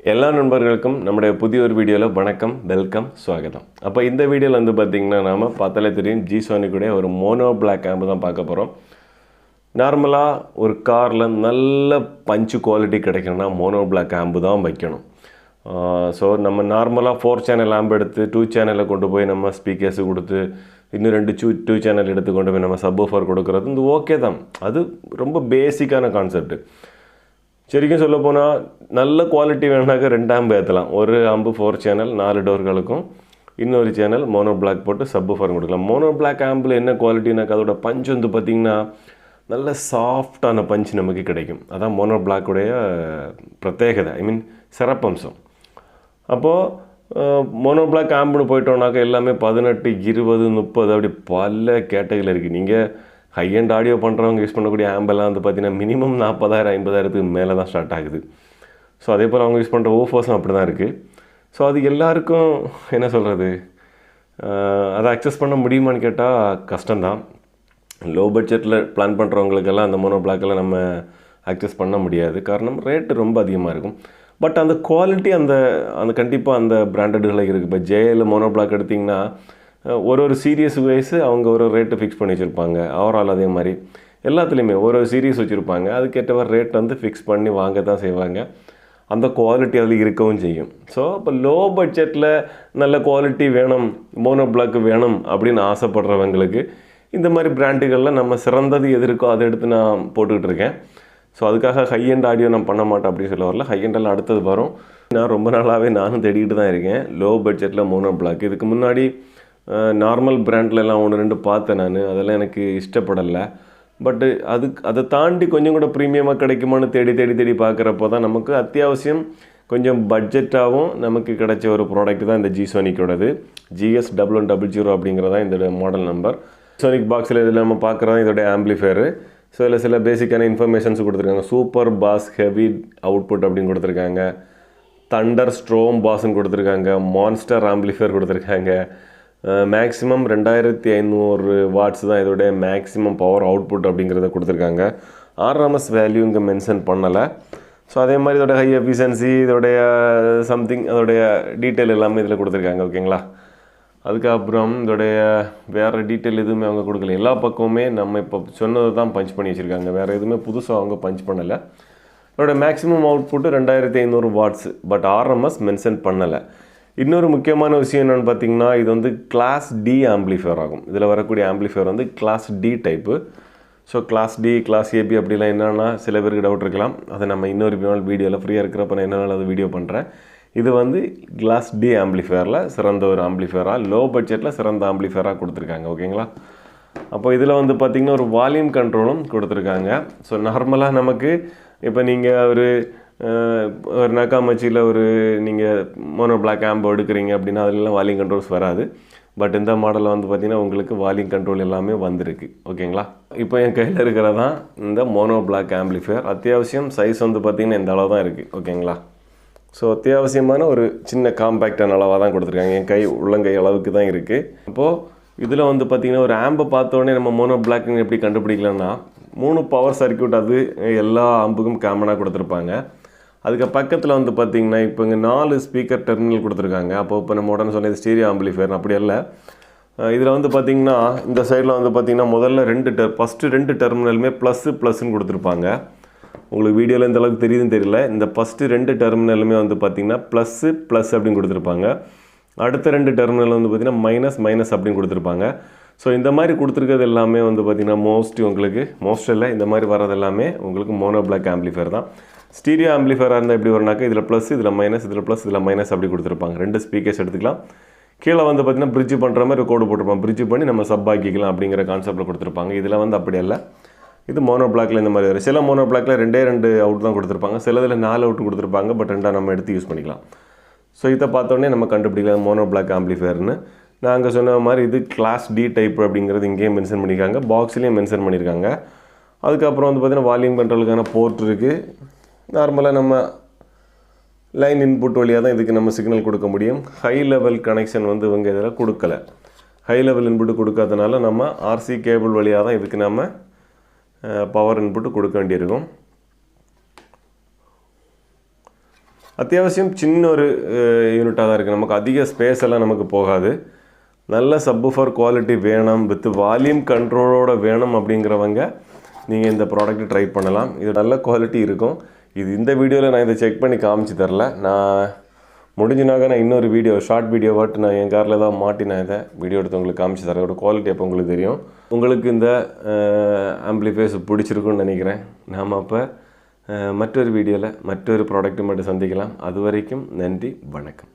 எல்லா நண்பர்களுக்கும் நம்முடைய புதிய ஒரு வீடியோவில் வணக்கம், வெல்கம், ஸ்வாகதம். அப்போ இந்த வீடியோவில் வந்து பார்த்திங்கன்னா நாம் பார்த்தாலே தெரியும் ஜிசோனிக்குடைய ஒரு மோனோ பிளாக் ஆம்பு தான் பார்க்க போகிறோம். நார்மலாக ஒரு காரில் நல்ல பஞ்சு குவாலிட்டி கிடைக்கணும்னா மோனோ பிளாக் ஆம்பு தான் வைக்கணும். ஸோ நம்ம நார்மலாக 4 சேனல் ஆம்பு எடுத்து 2 சேனலில் கொண்டு போய் நம்ம ஸ்பீக்கர்ஸு கொடுத்து இன்னும் 2 சேனல் எடுத்து கொண்டு போய் நம்ம சப்வூஃபர் கொடுக்குறது இது ஓகே தான். அது ரொம்ப பேசிக்கான கான்செப்ட். சரிக்கும் சொல்ல போனால் நல்ல குவாலிட்டி வேணுனாக்க 2 ஆம்பு ஏற்றலாம். ஒரு ஆம்பு 4 சேனல் 4 டோர்களுக்கும், இன்னொரு சேனல் மோனோ பிளாக் போட்டு சப்வூஃபர் கொடுக்கலாம். மோனோ பிளாக் ஆம்பில் என்ன குவாலிட்டினாக்கா அதோட பஞ்ச் வந்து பார்த்திங்கன்னா நல்ல சாஃப்டான பஞ்ச் நமக்கு கிடைக்கும். அதான் மோனோ பிளாக்குடைய பிரத்யேகதை, ஐ மீன் சிறப்பம்சம். அப்போது மோனோ பிளாக் ஆம்புன்னு போயிட்டோம்னாக்கா எல்லாமே 18, 20, 30 அப்படி பல கேட்டகரியில் இருக்குது. நீங்கள் ஹை அண்ட் ஆடியோ பண்ணுறவங்க யூஸ் பண்ணக்கூடிய ஆம்பெல்லாம் வந்து பார்த்திங்கன்னா மினிமம் 40,000 50,000க்கு மேலே தான் ஸ்டார்ட் ஆகுது. ஸோ அதே போல் அவங்க யூஸ் பண்ணுற ஓஃபோஸும் அப்படி தான் இருக்குது. ஸோ அது எல்லாருக்கும் என்ன சொல்கிறது, அதை அக்சஸ் பண்ண முடியுமான்னு கேட்டால் கஷ்டம்தான். லோ பட்ஜெட்டில் பிளான் பண்ணுறவங்களுக்கெல்லாம் அந்த மோனோ பிளாக்கெல்லாம் நம்ம அக்சஸ் பண்ண முடியாது. காரணம் ரேட்டு ரொம்ப அதிகமாக இருக்கும். பட் அந்த குவாலிட்டி அந்த கண்டிப்பாக அந்த பிராண்டடுகளை இருக்குது. இப்போ ஜேஎல் மோனோ பிளாக் எடுத்திங்கன்னா ஒரு சீரியஸ் வைஸு அவங்க ஒரு ரேட்டு ஃபிக்ஸ் பண்ணி வச்சுருப்பாங்க. ஓவரால் அதே மாதிரி எல்லாத்துலேயுமே ஒரு சீரியஸ் வச்சுருப்பாங்க. அதுக்கேற்ற ரேட் வந்து ஃபிக்ஸ் பண்ணி வாங்க தான் செய்வாங்க. அந்த குவாலிட்டி அதில் இருக்கவும் செய்யும். ஸோ இப்போ லோ பட்ஜெட்டில் நல்ல குவாலிட்டி வேணும், மோனோ பிளாக் வேணும் அப்படின்னு ஆசைப்படுறவங்களுக்கு இந்த மாதிரி பிராண்டுகளில் நம்ம சிறந்தது எது இருக்கோ அதை எடுத்து நான் போட்டுக்கிட்டு இருக்கேன். ஸோ அதுக்காக ஹை அண்ட் ஆடியோ நான் பண்ண மாட்டேன் அப்படின்னு சொல்ல வரல. ஹை அண்டெல்லாம் அடுத்தது வரும். நான் ரொம்ப நாளாகவே நானும் தேடிக்கிட்டு தான் இருக்கேன் லோ பட்ஜெட்டில் மோனோ பிளாக். இதுக்கு முன்னாடி நார்மல் பிராண்ட்லலாம் 1-2 பார்த்தேன் நான். அதெல்லாம் எனக்கு இஷ்டப்படலை. பட்டு அதை தாண்டி கொஞ்சம் கூட ப்ரீமியமாக கிடைக்குமான்னு தேடி பார்க்குறப்போ தான் நமக்கு அத்தியாவசியம் கொஞ்சம் பட்ஜெட்டாகவும் நமக்கு கிடைச்ச ஒரு ப்ராடக்ட் தான் இந்த ஜிசோனிக்கோடது. GS1100 அப்படிங்கிறதான் இதோட மாடல் நம்பர். ஜிசோனிக் பாக்ஸில் இதில் நம்ம பார்க்குறதான் இதோடைய ஆம்பிளிஃபயரு. ஸோ இதில் சில பேசிக்கான இன்ஃபர்மேஷன்ஸ் கொடுத்துருக்காங்க. சூப்பர் பாஸ் ஹெவி அவுட்புட் அப்படின்னு கொடுத்துருக்காங்க. தண்டர் ஸ்ட்ரோம் பாஸ்ன்னு கொடுத்துருக்காங்க. மான்ஸ்டர் ஆம்பிளிஃபயர் கொடுத்துருக்காங்க. மேக்ஸிமம் 2500 வாட்ஸ் தான் இதோடைய மேக்ஸிமம் பவர் அவுட்புட் அப்படிங்கிறத கொடுத்துருக்காங்க. RMS வேல்யூ இங்கே மென்ஷன் பண்ணலை. ஸோ அதே மாதிரி இதோட ஹை எஃபிஷியன்சி, இதோடைய சம்திங் அதோடைய டீட்டெயில் எல்லாமே இதில் கொடுத்துருக்காங்க. ஓகேங்களா. அதுக்கப்புறம் இதோடைய வேறு டீட்டெயில் எதுவுமே அவங்க கொடுக்கல. எல்லா பக்கமுமே நம்ம இப்போ சொன்னதை தான் பஞ்ச் பண்ணி வச்சுருக்காங்க. வேறு எதுவுமே புதுசாக அவங்க பஞ்ச் பண்ணலை. இதோட maximum output 2500 watts. But RMS mention பண்ணலை. இன்னொரு முக்கியமான விஷயம் என்னென்னு பார்த்தீங்கன்னா, இது வந்து கிளாஸ் D ஆம்பிளிஃபயர் ஆகும். இதில் வரக்கூடிய ஆம்பிளிஃபயர் வந்து class D type. So class D, class AB அப்படிலாம் என்னென்னா சில பேருக்கு டவுட் இருக்கலாம். அதை நம்ம இன்னொரு வீடியோவில் ஃப்ரீயாக இருக்கிறப்ப நான் என்னென்ன அது வீடியோ பண்ணுறேன். இது வந்து கிளாஸ் D ஆம்பிளிஃபயரில் சிறந்த ஒரு ஆம்பிளிஃபயராக, லோ பட்ஜெட்டில் சிறந்த ஆம்பிளிஃபயராக கொடுத்துருக்காங்க. ஓகேங்களா. அப்போ இதில் வந்து பார்த்திங்கன்னா ஒரு வால்யூம் கண்ட்ரோலும் கொடுத்துருக்காங்க. ஸோ நார்மலாக நமக்கு இப்போ நீங்கள் ஒரு நக்காமச்சியில் நீங்கள் மோனோ பிளாக் ஆம்பு எடுக்கிறீங்க அப்படின்னா அதிலெலாம் வால்யூம் கண்ட்ரோல்ஸ் வராது. பட் இந்த மாடலில் வந்து பார்த்திங்கன்னா உங்களுக்கு வால்யூம் கண்ட்ரோல் எல்லாமே வந்திருக்கு. ஓகேங்களா. இப்போ என் கையில் இருக்கிறதான் இந்த மோனோ பிளாக் ஆம்பிளிஃபயர். அத்தியாவசியம் சைஸ் வந்து பார்த்திங்கன்னா இந்த அளவு தான் இருக்குது. ஓகேங்களா. ஸோ அத்தியாவசியமான ஒரு சின்ன காம்பேக்டான அளவாக தான் கொடுத்துருக்காங்க. என் உள்ளங்கை அளவுக்கு தான் இருக்குது. அப்போது இதில் வந்து பார்த்திங்கன்னா ஒரு ஆம்பை பார்த்தோடனே நம்ம மோனோ பிளாக்னு எப்படி கண்டுபிடிக்கலாம்னா 3 பவர் சர்க்யூட் அது எல்லா ஆம்புக்கும் காமனாக கொடுத்துருப்பாங்க. அதுக்கு பக்கத்தில் வந்து பார்த்திங்கன்னா இப்போ இங்கே 4 ஸ்பீக்கர் டெர்மினல் கொடுத்துருக்காங்க. அப்போ இப்போ நம்ம உடனே சொன்ன ஸ்டீரியோ ஆம்பிளிஃபயர் அப்படி இல்லை. இதில் வந்து பார்த்திங்கன்னா இந்த சைடில் வந்து பார்த்திங்கன்னா முதல்ல ஃபஸ்ட்டு 2 டெர்மினலுமே ++ன்னு கொடுத்துருப்பாங்க. உங்களுக்கு வீடியோவில் இந்த அளவுக்கு தெரியுதுன்னு தெரியல. இந்த ஃபஸ்ட்டு 2 டெர்மினலுமே வந்து பார்த்திங்கன்னா ++ அப்படின்னு கொடுத்துருப்பாங்க. அடுத்த 2 டெர்மினல் வந்து பார்த்திங்கன்னா மைனஸ் அப்படின்னு கொடுத்துருப்பாங்க. ஸோ இந்த மாதிரி கொடுத்துருக்கிறது எல்லாமே வந்து பார்த்திங்கன்னா மோஸ்ட் இல்லை, இந்த மாதிரி வர்றது எல்லாமே உங்களுக்கு மோனோ பிளாக் ஆம்பிளிஃபயர் தான். ஸ்டீரியோ ஆம்பிளிஃபயராக இருந்தால் எப்படி வரும்னாக்கா இதில் +, இதில் மைனஸ், இதில் +, இதில் மைனஸ் அப்படி கொடுத்துருப்பாங்க. 2 ஸ்பீக்கர்ஸ் எடுத்துக்கலாம். கீழே வந்து பார்த்திங்கன்னா பிரிட்ஜ் பண்ணுற மாதிரி ஒரு கோடு போட்டிருப்பாங்க. பிரிட்ஜ் பண்ணி நம்ம சப் ஆக்கிக்கலாம் அப்படிங்கிற கான்செப்ட்டில் கொடுத்துருப்பாங்க. இதில் வந்து அப்படி இல்லை. இது மோனோ பிளாக்கில் இந்த மாதிரி வரும். சில மோனோ பிளாக்கில் 2 அவுட் தான் கொடுத்துருப்பாங்க. சிலதில் 4 அவுட் கொடுத்துருப்பாங்க. பட் 2 நம்ம எடுத்து யூஸ் பண்ணிக்கலாம். ஸோ இதை பார்த்தோன்னே நம்ம கண்டுபிடிக்கலாம் மோனோ பிளாக் ஆம்பிளிஃபயர்னு. நான் அங்கே சொன்ன மாதிரி இது கிளாஸ் D டைப் அப்படிங்கிறது இங்கேயும் மென்ஷன் பண்ணியிருக்காங்க, பாக்ஸ்லேயும் மென்ஷன் பண்ணியிருக்காங்க. அதுக்கப்புறம் வந்து பார்த்திங்கன்னா வால்யூம் கண்ட்ரோலுக்கான போர்ட் இருக்குது. நார்மலாக நம்ம லைன் இன்புட் வழியாக தான் இதுக்கு நம்ம சிக்னல் கொடுக்க முடியும். ஹை லெவல் கனெக்ஷன் வந்து இவங்க இதில் கொடுக்கலை. ஹை லெவல் இன்புட்டு கொடுக்காதனால நம்ம RC கேபிள் வழியாக தான் இதுக்கு நம்ம பவர் இன்புட்டு கொடுக்க வேண்டியிருக்கும். அத்தியாவசியம் சின்ன ஒரு யூனிட்டாக தான் இருக்குது. நமக்கு அதிக ஸ்பேஸ் எல்லாம் நமக்கு போகாது. நல்ல சப்வூஃபர் குவாலிட்டி வேணும், வித் வால்யூம் கண்ட்ரோலோட வேணும் அப்படிங்கிறவங்க நீங்கள் இந்த ப்ராடக்ட் ட்ரை பண்ணலாம். இது நல்ல குவாலிட்டி இருக்கும். இது இந்த வீடியோவில் நான் இதை செக் பண்ணி காமிச்சு தரல. நான் முடிஞ்சுனாக்க நான் இன்னொரு வீடியோ ஷார்ட் வீடியோவாட்டு நான் என் காரில் தான் மாட்டி நான் இதை வீடியோ எடுத்து உங்களுக்கு காமிச்சு தரேன். இதோட குவாலிட்டி அப்போ உங்களுக்கு தெரியும். உங்களுக்கு இந்த ஆம்பிளிஃபையர்ஸ் பிடிச்சிருக்குன்னு நினைக்கிறேன். நாம் அப்போ மற்றொரு வீடியோவில் மற்றொரு ப்ராடக்ட்டு மட்டும் சந்திக்கலாம். அது வரைக்கும் நன்றி, வணக்கம்.